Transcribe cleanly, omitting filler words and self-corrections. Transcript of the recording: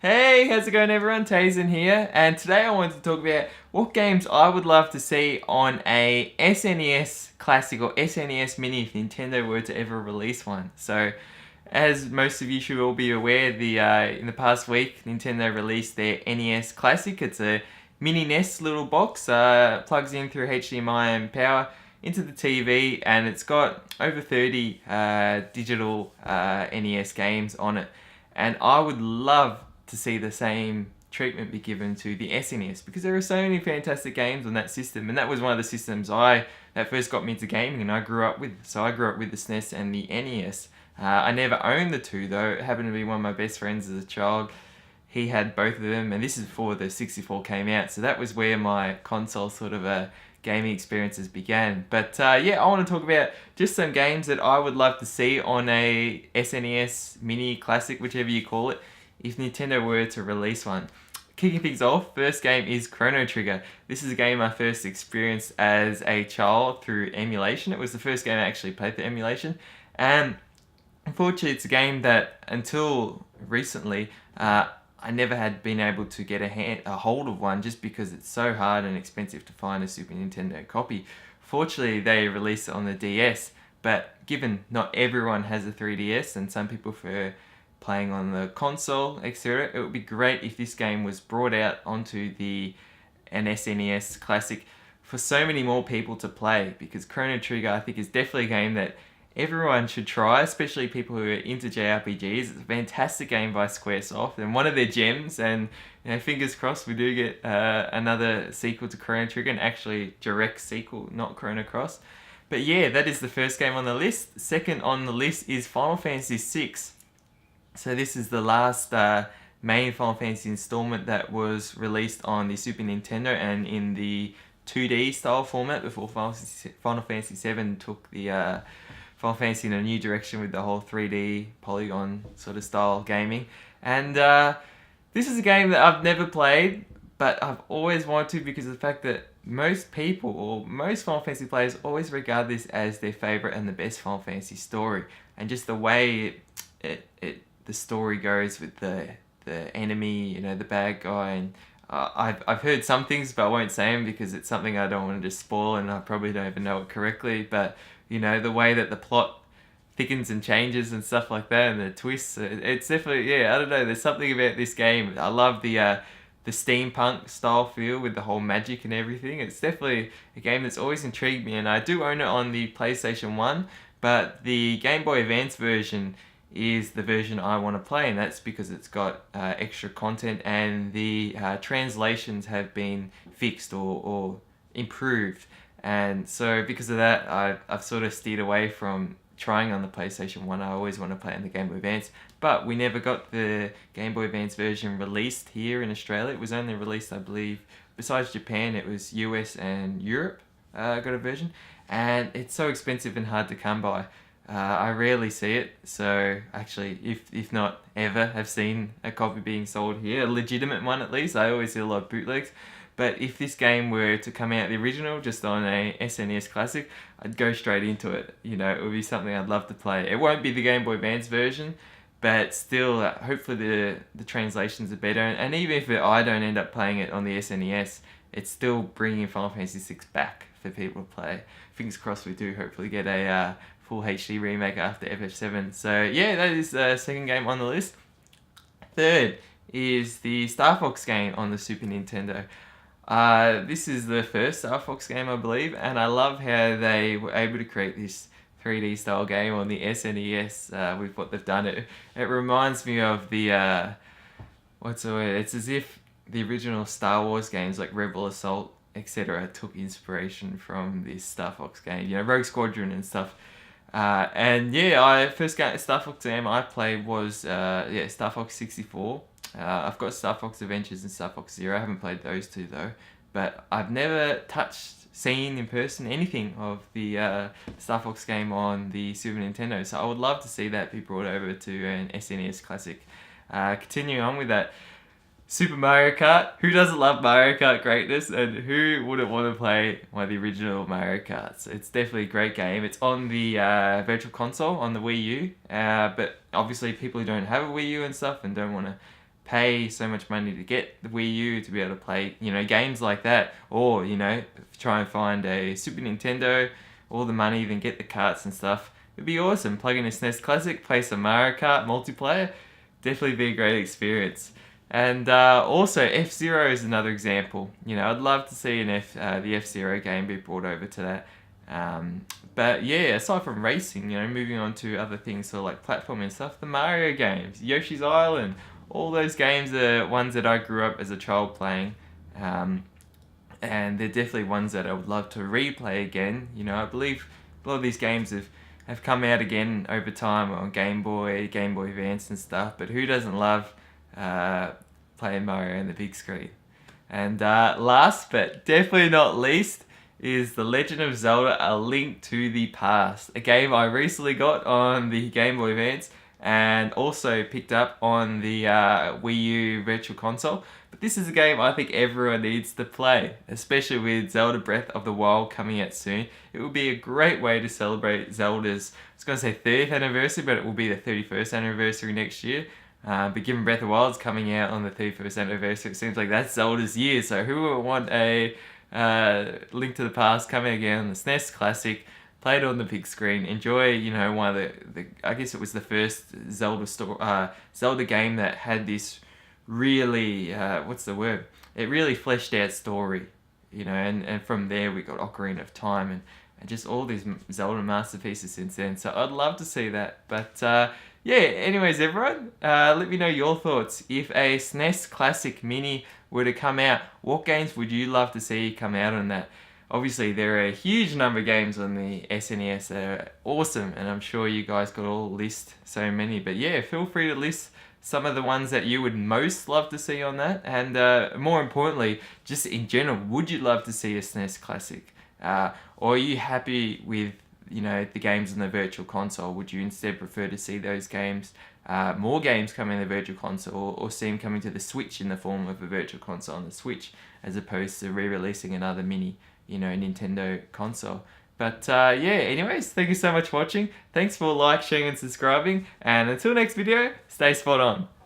Hey, how's it going everyone? Taysin here, and today I wanted to talk about what games I would love to see on a SNES Classic or SNES Mini if Nintendo were to ever release one. So, as most of you should all be aware, in the past week, Nintendo released their NES Classic. It's a mini NES little box, plugs in through HDMI and power into the TV, and it's got over 30 digital NES games on it. And I would love to see the same treatment be given to the SNES because there are so many fantastic games on that system, and that was one of the systems that first got me into gaming and I grew up with. So I grew up with the SNES and the NES. I never owned the two though. It happened to be one of my best friends as a child. He had both of them, and this is before the 64 came out, so that was where my console sort of gaming experiences began. But yeah, I want to talk about just some games that I would love to see on a SNES Mini Classic, whichever you call it, if Nintendo were to release one. Kicking things off, first game is Chrono Trigger. This is a game I first experienced as a child through emulation. It was the first game I actually played through emulation, and unfortunately it's a game that until recently I never had been able to get a hold of one just because it's so hard and expensive to find a Super Nintendo copy. Fortunately, they released it on the DS, but given not everyone has a 3DS and some people prefer playing on the console, etc., it would be great if this game was brought out onto an SNES Classic for so many more people to play, because Chrono Trigger I think is definitely a game that everyone should try, especially people who are into JRPGs. It's a fantastic game by Squaresoft and one of their gems, and fingers crossed we do get another sequel to Chrono Trigger, and actually direct sequel, not Chrono Cross. But yeah, that is the first game on the list. Second on the list is Final Fantasy VI. So this is the last main Final Fantasy installment that was released on the Super Nintendo and in the 2D style format before Final Fantasy VII took the Final Fantasy in a new direction with the whole 3D polygon sort of style gaming. And this is a game that I've never played, but I've always wanted to, because of the fact that most people, or most Final Fantasy players, always regard this as their favourite and the best Final Fantasy story. And just the way the story goes with the enemy, the bad guy, and I've heard some things, but I won't say them because it's something I don't want to just spoil, and I probably don't even know it correctly. But the way that the plot thickens and changes and stuff like that, and the twists, it's definitely, I don't know. There's something about this game. I love the steampunk style feel with the whole magic and everything. It's definitely a game that's always intrigued me, and I do own it on the PlayStation 1, but the Game Boy Advance version is the version I want to play, and that's because it's got extra content, and the translations have been fixed or improved. And so because of that, I've sort of steered away from trying on the PlayStation 1. I always want to play on the Game Boy Advance, but we never got the Game Boy Advance version released here in Australia. It was only released, I believe, besides Japan, it was US and Europe got a version, and it's so expensive and hard to come by. I rarely see it, so actually, if not ever, have seen a copy being sold here, a legitimate one at least. I always see a lot of bootlegs. But if this game were to come out the original just on a SNES Classic, I'd go straight into it. It would be something I'd love to play. It won't be the Game Boy Advance version, but still, hopefully the translations are better. And even if I don't end up playing it on the SNES, it's still bringing Final Fantasy VI back for people to play. Fingers crossed we do hopefully get a full HD remake after FF7. So yeah, that is the second game on the list. Third is the Star Fox game on the Super Nintendo. This is the first Star Fox game, I believe, and I love how they were able to create this 3D style game on the SNES with what they've done. It reminds me of the what's the word? It's as if the original Star Wars games like Rebel Assault, etc., took inspiration from this Star Fox game. Rogue Squadron and stuff. And yeah, first Star Fox game I played was Star Fox 64. I've got Star Fox Adventures and Star Fox Zero. I haven't played those two though, but I've never seen in person anything of the Star Fox game on the Super Nintendo. So I would love to see that be brought over to an SNES Classic. Continuing on with that, Super Mario Kart. Who doesn't love Mario Kart greatness, and who wouldn't want to play one of the original Mario Karts? It's definitely a great game. It's on the Virtual Console on the Wii U, but obviously people who don't have a Wii U and stuff and don't want to pay so much money to get the Wii U to be able to play, you know, games like that, or, you know, try and find a Super Nintendo, all the money, then get the carts and stuff. It'd be awesome. Plug in a SNES Classic, play some Mario Kart multiplayer. Definitely be a great experience. And also, F-Zero is another example. You know, I'd love to see the F-Zero game be brought over to that. But yeah, aside from racing, you know, moving on to other things, so like platforming and stuff, the Mario games, Yoshi's Island, all those games are ones that I grew up as a child playing. And they're definitely ones that I would love to replay again. You know, I believe a lot of these games have come out again over time on Game Boy Advance and stuff, but who doesn't love playing Mario on the big screen? And last but definitely not least is The Legend of Zelda: A Link to the Past, a game I recently got on the Game Boy Advance and also picked up on the Wii U Virtual Console. But this is a game I think everyone needs to play, especially with Zelda Breath of the Wild coming out soon. It will be a great way to celebrate Zelda's, I was going to say 30th anniversary, but it will be the 31st anniversary next year. But given Breath of the Wild's coming out on the 31st anniversary, it seems like that's Zelda's year. So who would want a Link to the Past coming again on the SNES Classic, played on the big screen, enjoy, you know, one of the I guess it was the first Zelda game that had this really, what's the word? It really fleshed out story, you know, and from there we got Ocarina of Time and just all these Zelda masterpieces since then. So I'd love to see that. But yeah, anyways, everyone, let me know your thoughts. If a SNES Classic Mini were to come out, what games would you love to see come out on that? Obviously, there are a huge number of games on the SNES that are awesome, and I'm sure you guys could all list so many. But yeah, feel free to list some of the ones that you would most love to see on that, and more importantly, just in general, would you love to see a SNES Classic? Or are you happy with, you know, the games on the Virtual Console? Would you instead prefer to see those games, more games coming in the Virtual Console, or see them coming to the Switch in the form of a Virtual Console on the Switch, as opposed to re-releasing another mini, you know, Nintendo console? But yeah, anyways, thank you so much for watching. Thanks for sharing and subscribing. And until next video, stay spot on.